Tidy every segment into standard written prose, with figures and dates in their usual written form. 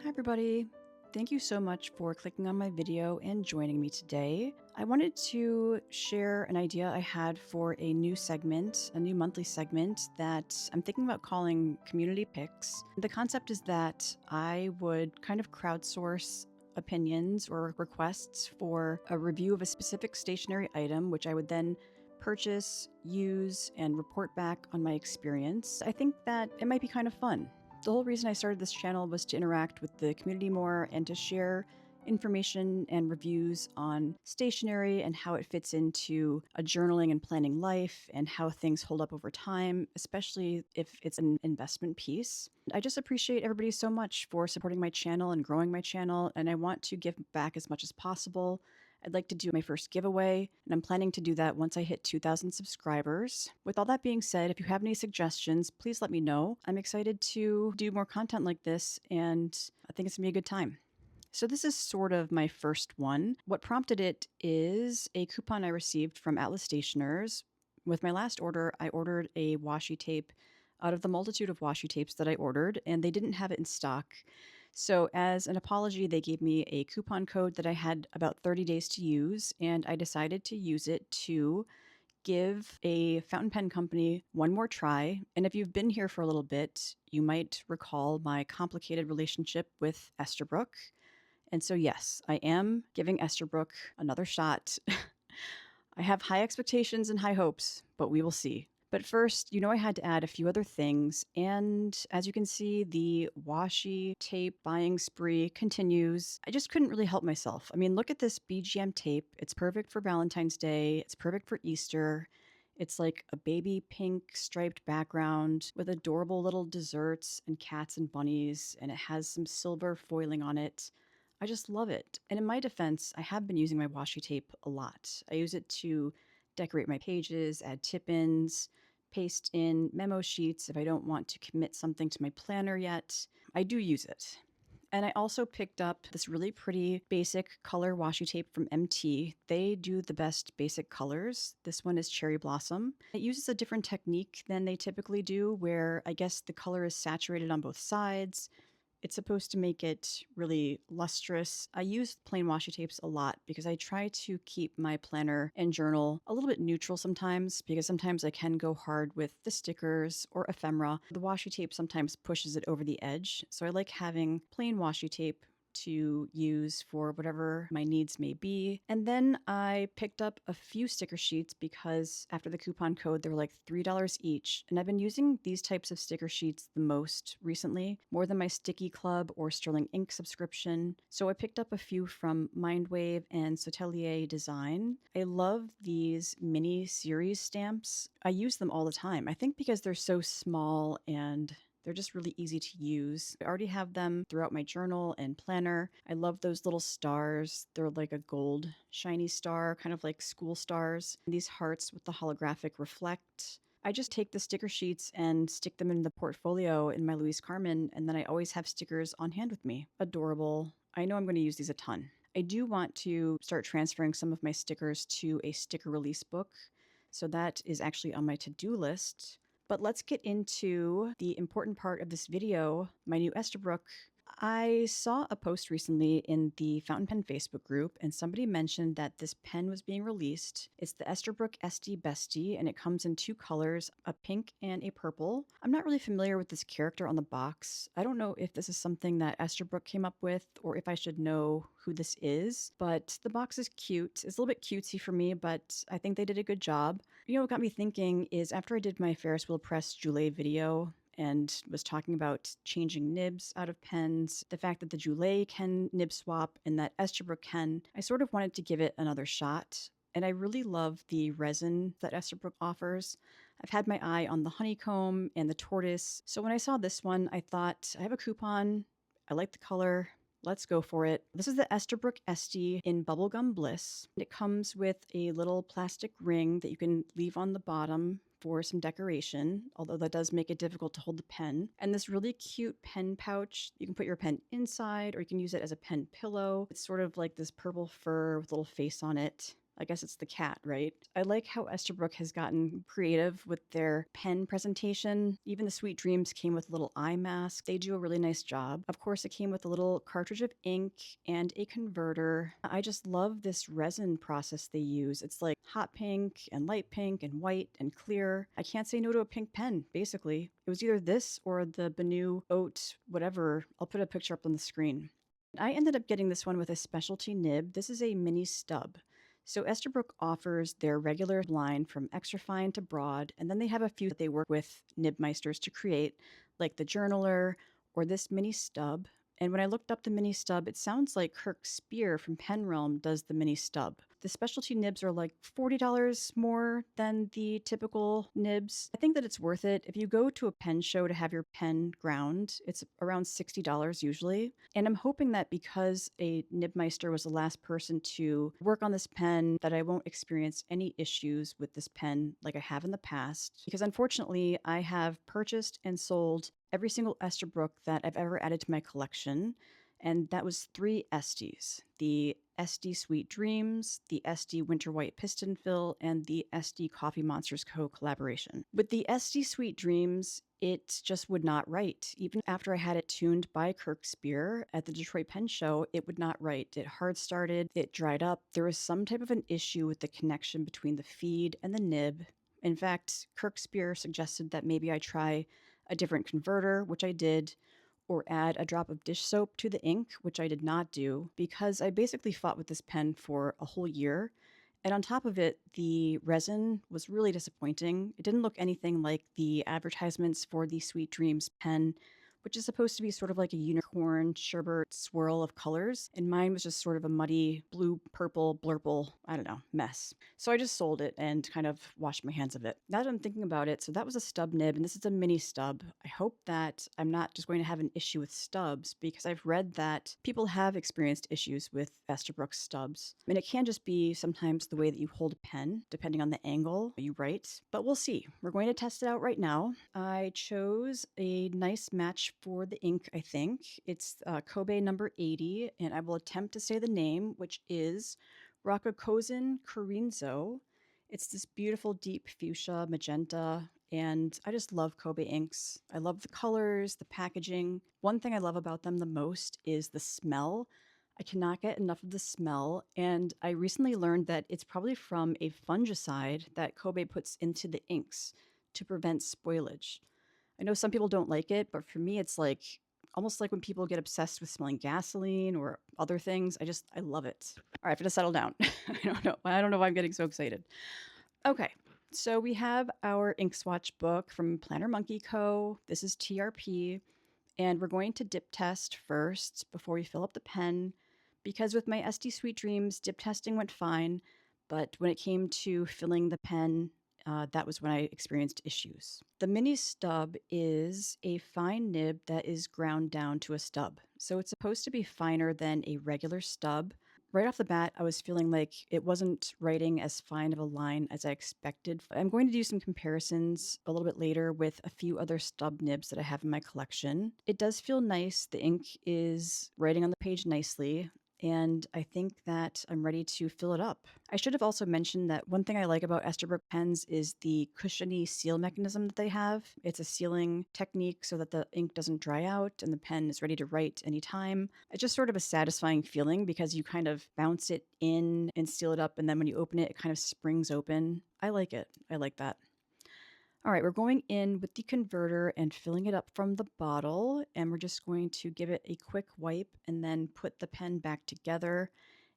Hi everybody! Thank you so much for clicking on my video and joining me today. I wanted to share an idea I had for a new segment, a new monthly segment that I'm thinking about calling Community Picks. The concept is that I would kind of crowdsource opinions or requests for a review of a specific stationery item, which I would then purchase, use, and report back on my experience. I think that it might be kind of fun. The whole reason I started this channel was to interact with the community more and to share information and reviews on stationery and how it fits into a journaling and planning life and how things hold up over time, especially if it's an investment piece. I just appreciate everybody so much for supporting my channel and growing my channel, and I want to give back as much as possible. I'd like to do my first giveaway, and I'm planning to do that once I hit 2,000 subscribers. With all that being said, if you have any suggestions, please let me know. I'm excited to do more content like this, and I think it's gonna be a good time. So this is sort of my first one. What prompted it is a coupon I received from Atlas Stationers. With my last order, I ordered a washi tape out of the multitude of washi tapes that I ordered, and they didn't have it in stock. So as an apology, they gave me a coupon code that I had about 30 days to use, and I decided to use it to give a fountain pen company one more try. And if you've been here for a little bit, you might recall my complicated relationship with Esterbrook. And so yes, I am giving Esterbrook another shot. I have high expectations and high hopes, but we will see. But first, I had to add a few other things, and as you can see, the washi tape buying spree continues. I just couldn't really help myself. I mean, look at this BGM tape. It's perfect for Valentine's Day. It's perfect for Easter. It's like a baby pink striped background with adorable little desserts and cats and bunnies, and it has some silver foiling on it. I just love it. And in my defense, I have been using my washi tape a lot. I use it to decorate my pages, add tip-ins, paste in memo sheets if I don't want to commit something to my planner yet. I do use it. And I also picked up this really pretty basic color washi tape from MT. They do the best basic colors. This one is Cherry Blossom. It uses a different technique than they typically do, where I guess the color is saturated on both sides. It's supposed to make it really lustrous. I use plain washi tapes a lot because I try to keep my planner and journal a little bit neutral sometimes, because sometimes I can go hard with the stickers or ephemera. The washi tape sometimes pushes it over the edge, so I like having plain washi tape to use for whatever my needs may be. And then I picked up a few sticker sheets because after the coupon code, they were like $3 each. And I've been using these types of sticker sheets the most recently, more than my Sticky Club or Sterling Ink subscription. So I picked up a few from Mindwave and Sautelier Design. I love these mini series stamps. I use them all the time. I think because they're so small and they're just really easy to use. I already have them throughout my journal and planner. I love those little stars. They're like a gold shiny star, kind of like school stars. And these hearts with the holographic reflect. I just take the sticker sheets and stick them in the portfolio in my Louise Carmen, and then I always have stickers on hand with me. Adorable. I know I'm going to use these a ton. I do want to start transferring some of my stickers to a sticker release book, so that is actually on my to-do list. But let's get into the important part of this video, my new Esterbrook. I saw a post recently in the Fountain Pen Facebook group, and somebody mentioned that this pen was being released. It's the Esterbrook Estie Bestie, and it comes in two colors, a pink and a purple. I'm not really familiar with this character on the box. I don't know if this is something that Esterbrook came up with, or if I should know who this is, but the box is cute. It's a little bit cutesy for me, but I think they did a good job. What got me thinking is after I did my Ferris wheel press Joulet video, and was talking about changing nibs out of pens, the fact that the Joulet can nib swap and that Esterbrook can, I sort of wanted to give it another shot. And I really love the resin that Esterbrook offers. I've had my eye on the honeycomb and the tortoise. So when I saw this one, I thought, I have a coupon. I like the color. Let's go for it. This is the Esterbrook Estie in Bubblegum Bliss. It comes with a little plastic ring that you can leave on the bottom for some decoration, although that does make it difficult to hold the pen. And this really cute pen pouch, you can put your pen inside or you can use it as a pen pillow. It's sort of like this purple fur with a little face on it. I guess it's the cat, right? I like how Esterbrook has gotten creative with their pen presentation. Even the Sweet Dreams came with a little eye mask. They do a really nice job. Of course, it came with a little cartridge of ink and a converter. I just love this resin process they use. It's like hot pink and light pink and white and clear. I can't say no to a pink pen, basically. It was either this or the Benu Oat, whatever. I'll put a picture up on the screen. I ended up getting this one with a specialty nib. This is a mini stub. So Esterbrook offers their regular line from extra fine to broad, and then they have a few that they work with nibmeisters to create, like the journaler or this mini stub. And when I looked up the mini stub, it sounds like Kirk Spear from Pen Realm does the mini stub. The specialty nibs are like $40 more than the typical nibs. I think that it's worth it. If you go to a pen show to have your pen ground, it's around $60 usually. And I'm hoping that because a nibmeister was the last person to work on this pen, that I won't experience any issues with this pen like I have in the past. Because unfortunately, I have purchased and sold every single Esterbrook that I've ever added to my collection, and that was 3 Esties: the Estie Sweet Dreams, the Estie Winter White Piston Fill, and the Estie Coffee Monsters Co. collaboration. With the Estie Sweet Dreams, it just would not write. Even after I had it tuned by Kirk Spear at the Detroit Pen Show, it would not write. It hard started, it dried up. There was some type of an issue with the connection between the feed and the nib. In fact, Kirk Spear suggested that maybe I try a different converter, which I did, or add a drop of dish soap to the ink, which I did not do, because I basically fought with this pen for a whole year. And on top of it, the resin was really disappointing. It didn't look anything like the advertisements for the Sweet Dreams pen, which is supposed to be sort of like a unicorn sherbet swirl of colors. And mine was just sort of a muddy blue, purple, blurple, I don't know, mess. So I just sold it and kind of washed my hands of it. Now that I'm thinking about it, so that was a stub nib, and this is a mini stub. I hope that I'm not just going to have an issue with stubs, because I've read that people have experienced issues with Esterbrook stubs. And it can just be sometimes the way that you hold a pen, depending on the angle you write. But we'll see. We're going to test it out right now. I chose a nice match for the ink, I think. It's Kobe number 80, and I will attempt to say the name, which is Rakukozen Korinzo. It's this beautiful deep fuchsia magenta, and I just love Kobe inks. I love the colors, the packaging. One thing I love about them the most is the smell. I cannot get enough of the smell, and I recently learned that it's probably from a fungicide that Kobe puts into the inks to prevent spoilage. I know some people don't like it, but for me, it's like almost like when people get obsessed with smelling gasoline or other things. I love it. All right, I have to settle down. I don't know why I'm getting so excited. Okay, so we have our ink swatch book from Planner Monkey Co. This is TRP, and we're going to dip test first before we fill up the pen, because with my Estie Sweet Dreams, dip testing went fine, but when it came to filling the pen, that was when I experienced issues. The mini stub is a fine nib that is ground down to a stub. So it's supposed to be finer than a regular stub. Right off the bat, I was feeling like it wasn't writing as fine of a line as I expected. I'm going to do some comparisons a little bit later with a few other stub nibs that I have in my collection. It does feel nice. The ink is writing on the page nicely, and I think that I'm ready to fill it up. I should have also mentioned that one thing I like about Esterbrook pens is the cushiony seal mechanism that they have. It's a sealing technique so that the ink doesn't dry out and the pen is ready to write anytime. It's just sort of a satisfying feeling because you kind of bounce it in and seal it up, and then when you open it, it kind of springs open. I like it. I like that. All right, we're going in with the converter and filling it up from the bottle, and we're just going to give it a quick wipe and then put the pen back together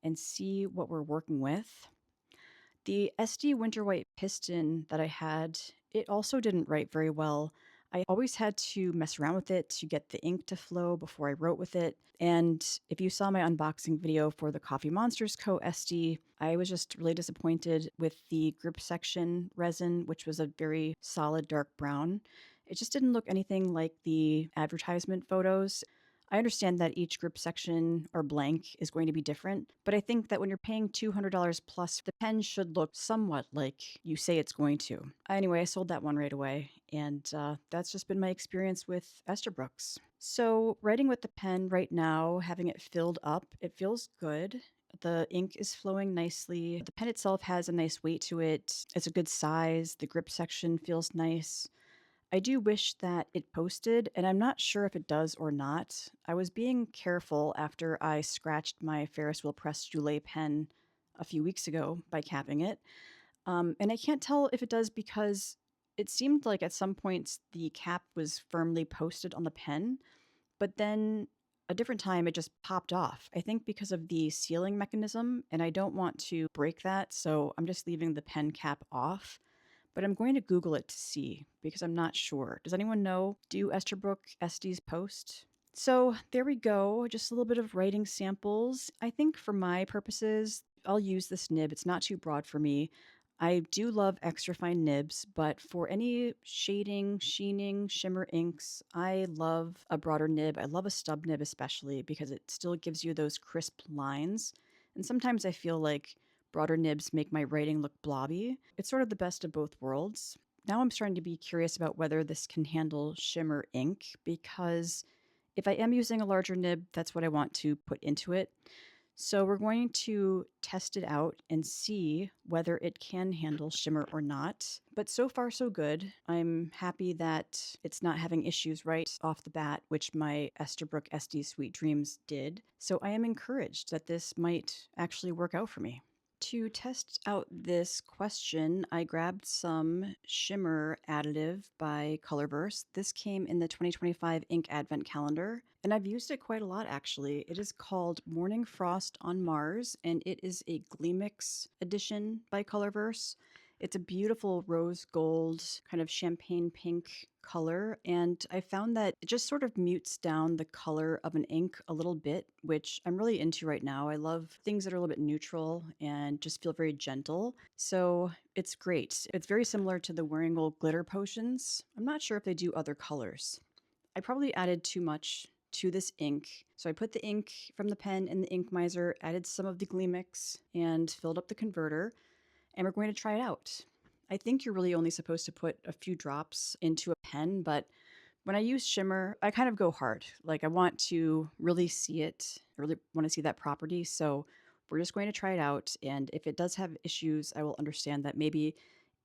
and see what we're working with. The Estie Winter White Piston that I had, it also didn't write very well. I always had to mess around with it to get the ink to flow before I wrote with it. And if you saw my unboxing video for the Coffee Monsters Co. Estie, I was just really disappointed with the grip section resin, which was a very solid dark brown. It just didn't look anything like the advertisement photos. I understand that each grip section or blank is going to be different, but I think that when you're paying $200 plus, the pen should look somewhat like you say it's going to. Anyway, I sold that one right away, and that's just been my experience with Esterbrook's. So writing with the pen right now, having it filled up, it feels good. The ink is flowing nicely. The pen itself has a nice weight to it. It's a good size. The grip section feels nice. I do wish that it posted, and I'm not sure if it does or not. I was being careful after I scratched my Ferris wheel press Joulet pen a few weeks ago by capping it. And I can't tell if it does because it seemed like at some points the cap was firmly posted on the pen, but then a different time it just popped off. I think because of the sealing mechanism, and I don't want to break that, so I'm just leaving the pen cap off. But I'm going to Google it to see because I'm not sure. Does anyone know? Do Esterbrook Esties post? So there we go. Just a little bit of writing samples. I think for my purposes, I'll use this nib. It's not too broad for me. I do love extra fine nibs, but for any shading, sheening, shimmer inks, I love a broader nib. I love a stub nib especially because it still gives you those crisp lines. And sometimes I feel like broader nibs make my writing look blobby. It's sort of the best of both worlds. Now I'm starting to be curious about whether this can handle shimmer ink because if I am using a larger nib, that's what I want to put into it. So we're going to test it out and see whether it can handle shimmer or not. But so far so good. I'm happy that it's not having issues right off the bat, which my Esterbrook SD Sweet Dreams did. So I am encouraged that this might actually work out for me. To test out this question, I grabbed some shimmer additive by Colorverse. This came in the 2025 Ink Advent Calendar, and I've used it quite a lot actually. It is called Morning Frost on Mars, and it is a Gleamix edition by Colorverse. It's a beautiful rose gold, kind of champagne pink color, and I found that it just sort of mutes down the color of an ink a little bit, which I'm really into right now. I love things that are a little bit neutral and just feel very gentle. So it's great. It's very similar to the Wearing Gold glitter potions. I'm not sure if they do other colors. I probably added too much to this ink. So I put the ink from the pen in the ink miser, added some of the Gleamix, and filled up the converter, and we're going to try it out. I think you're really only supposed to put a few drops into a pen, but when I use shimmer, I kind of go hard. Like I want to really see it, I really want to see that property. So we're just going to try it out. And if it does have issues, I will understand that maybe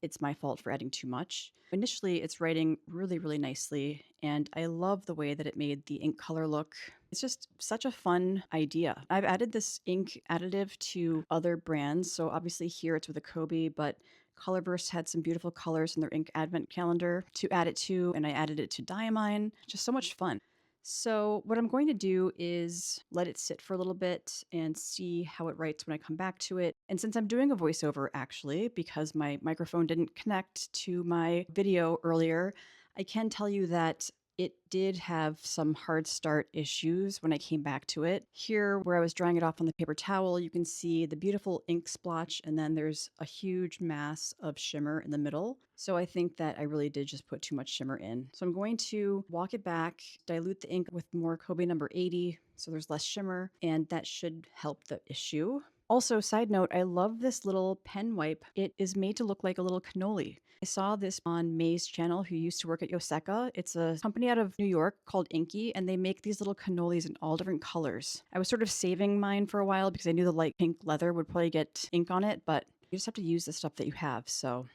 it's my fault for adding too much. Initially, it's writing really, really nicely, and I love the way that it made the ink color look. It's just such a fun idea. I've added this ink additive to other brands, so obviously here it's with a Kobe, but Colorverse had some beautiful colors in their ink advent calendar to add it to, and I added it to Diamine. Just so much fun. So what I'm going to do is let it sit for a little bit and see how it writes when I come back to it. And since I'm doing a voiceover actually, because my microphone didn't connect to my video earlier, I can tell you that it did have some hard start issues when I came back to it. Here, where I was drying it off on the paper towel, you can see the beautiful ink splotch, and then there's a huge mass of shimmer in the middle. So I think that I really did just put too much shimmer in. So I'm going to walk it back, dilute the ink with more Kobe number 80, so there's less shimmer, and that should help the issue. Also, side note, I love this little pen wipe. It is made to look like a little cannoli. I saw this on May's channel, who used to work at Yoseka. It's a company out of New York called Inky, and they make these little cannolis in all different colors. I was sort of saving mine for a while because I knew the light pink leather would probably get ink on it, but you just have to use the stuff that you have. So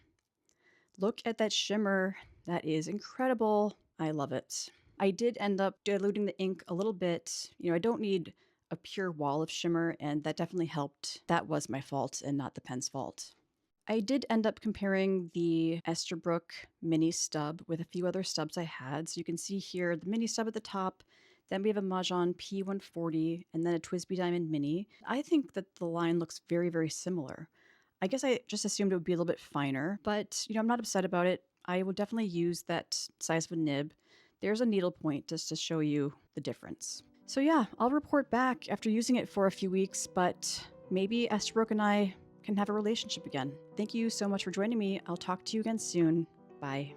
look at that shimmer. That is incredible. I love it. I did end up diluting the ink a little bit. You know, I don't need a pure wall of shimmer, and that definitely helped. That was my fault and not the pen's fault. I did end up comparing the Esterbrook mini stub with a few other stubs I had. So you can see here the mini stub at the top, then we have a Mahjong P140, and then a TWSBI Diamond Mini. I think that the line looks very, very similar. I guess I just assumed it would be a little bit finer, but you know, I'm not upset about it. I will definitely use that size of a nib. There's a needle point just to show you the difference. So yeah, I'll report back after using it for a few weeks, but maybe Esterbrook and I can have a relationship again. Thank you so much for joining me. I'll talk to you again soon. Bye.